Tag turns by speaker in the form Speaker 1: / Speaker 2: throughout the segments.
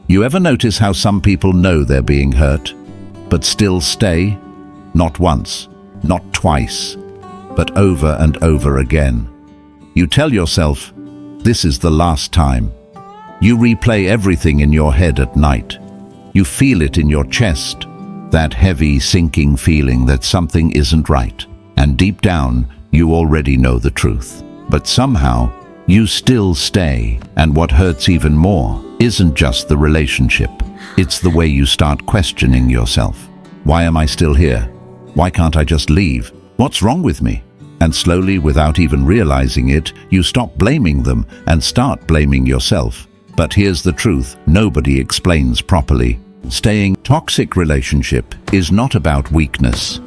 Speaker 1: You ever notice how some people know they're being hurt, but still stay? Not once, not twice, but over and over again. You tell yourself, this is the last time. You replay everything in your head at night. You feel it in your chest, that heavy, sinking feeling that something isn't right. And deep down, you already know the truth. But somehow, you still stay. And what hurts even more isn't just the relationship. It's the way you start questioning yourself. Why am I still here? Why can't I just leave? What's wrong with me? And slowly, without even realizing it, you stop blaming them and start blaming yourself. But here's the truth, nobody explains properly. Staying toxic relationship is not about weakness.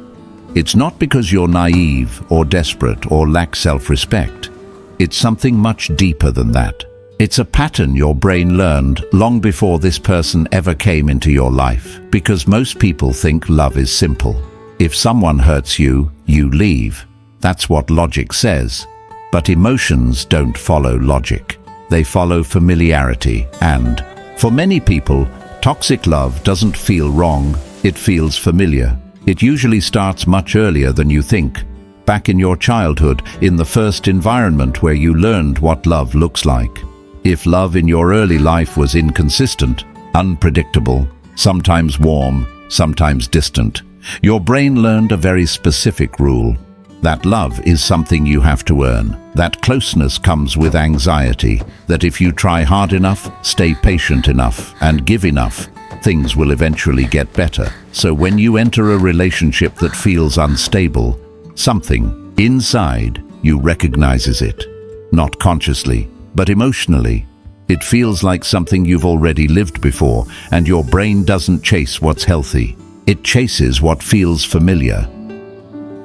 Speaker 1: It's not because you're naive or desperate or lack self-respect. It's something much deeper than that. It's a pattern your brain learned long before this person ever came into your life. Because most people think love is simple. If someone hurts you, you leave. That's what logic says. But emotions don't follow logic. They follow familiarity. And for many people, toxic love doesn't feel wrong, it feels familiar. It usually starts much earlier than you think. Back in your childhood, in the first environment where you learned what love looks like. If love in your early life was inconsistent, unpredictable, sometimes warm, sometimes distant, your brain learned a very specific rule. That love is something you have to earn. That closeness comes with anxiety. That if you try hard enough, stay patient enough, and give enough, things will eventually get better. So when you enter a relationship that feels unstable, something inside you recognizes it. Not consciously, but emotionally. It feels like something you've already lived before, and your brain doesn't chase what's healthy. It chases what feels familiar.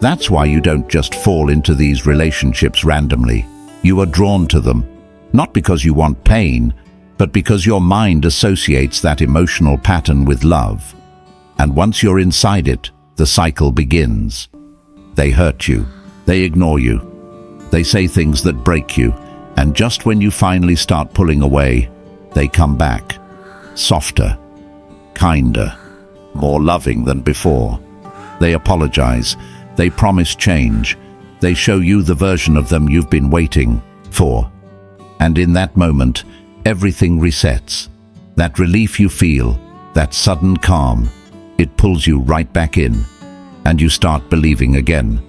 Speaker 1: That's why you don't just fall into these relationships randomly. You are drawn to them, not because you want pain, but because your mind associates that emotional pattern with love. And once you're inside it, the cycle begins. They hurt you, they ignore you, they say things that break you, and just when you finally start pulling away, they come back. Softer, kinder, more loving than before. They apologize. They promise change. They show you the version of them you've been waiting for. And in that moment, everything resets. That relief you feel, that sudden calm, it pulls you right back in. And you start believing again.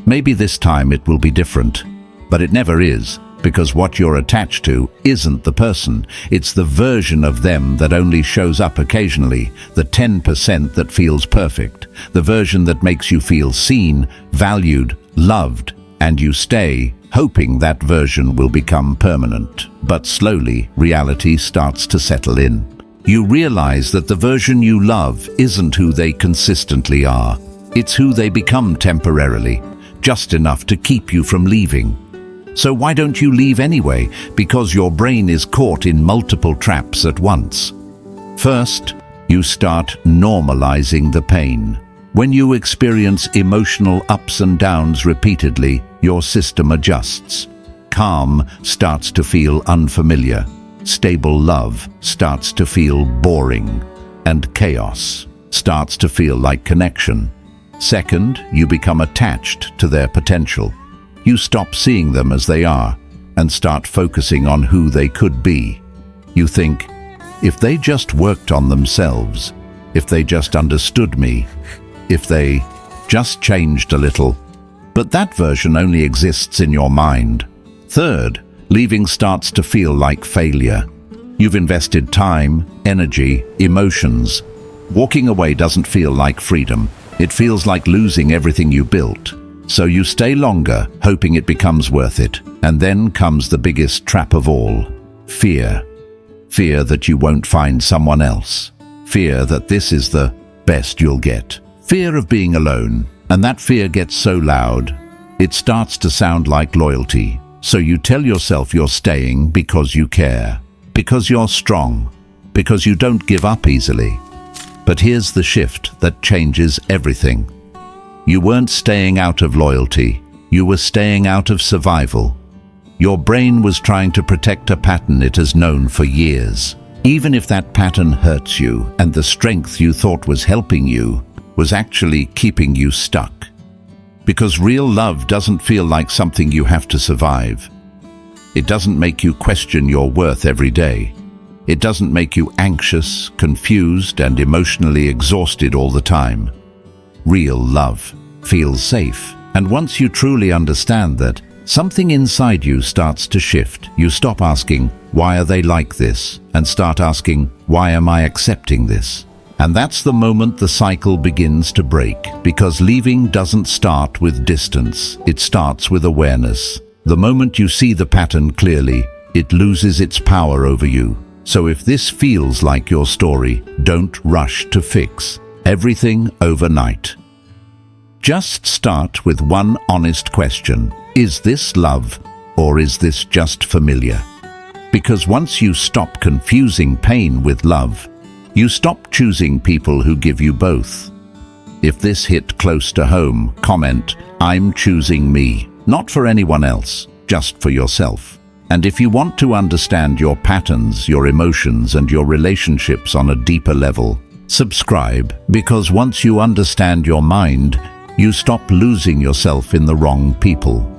Speaker 1: Maybe this time it will be different. But it never is, because what you're attached to isn't the person. It's the version of them that only shows up occasionally, the 10% that feels perfect, the version that makes you feel seen, valued, loved, and you stay, hoping that version will become permanent. But slowly, reality starts to settle in. You realize that the version you love isn't who they consistently are. It's who they become temporarily, just enough to keep you from leaving. So why don't you leave anyway? Because your brain is caught in multiple traps at once. First, you start normalizing the pain. When you experience emotional ups and downs repeatedly, your system adjusts. Calm starts to feel unfamiliar. Stable love starts to feel boring. And chaos starts to feel like connection. Second, you become attached to their potential. You stop seeing them as they are and start focusing on who they could be. You think, if they just worked on themselves, if they just understood me, if they just changed a little. But that version only exists in your mind. Third, leaving starts to feel like failure. You've invested time, energy, emotions. Walking away doesn't feel like freedom. It feels like losing everything you built. So you stay longer, hoping it becomes worth it. And then comes the biggest trap of all. Fear. Fear that you won't find someone else. Fear that this is the best you'll get. Fear of being alone. And that fear gets so loud, it starts to sound like loyalty. So you tell yourself you're staying because you care. Because you're strong. Because you don't give up easily. But here's the shift that changes everything. You weren't staying out of loyalty. You were staying out of survival. Your brain was trying to protect a pattern it has known for years. even if that pattern hurts you and the strength you thought was helping you was actually keeping you stuck. Because real love doesn't feel like something you have to survive. It doesn't make you question your worth every day. It doesn't make you anxious, confused, and emotionally exhausted all the time. Real love feels safe. And once you truly understand that, something inside you starts to shift. You stop asking, why are they like this? And start asking, why am I accepting this? And that's the moment the cycle begins to break, because leaving doesn't start with distance, it starts with awareness. The moment you see the pattern clearly, it loses its power over you. So if this feels like your story, don't rush to fix everything overnight. Just start with one honest question. Is this love, or is this just familiar? Because once you stop confusing pain with love, you stop choosing people who give you both. If this hit close to home, comment, I'm choosing me, not for anyone else, just for yourself. And if you want to understand your patterns, your emotions, and your relationships on a deeper level, subscribe, because once you understand your mind, you stop losing yourself in the wrong people.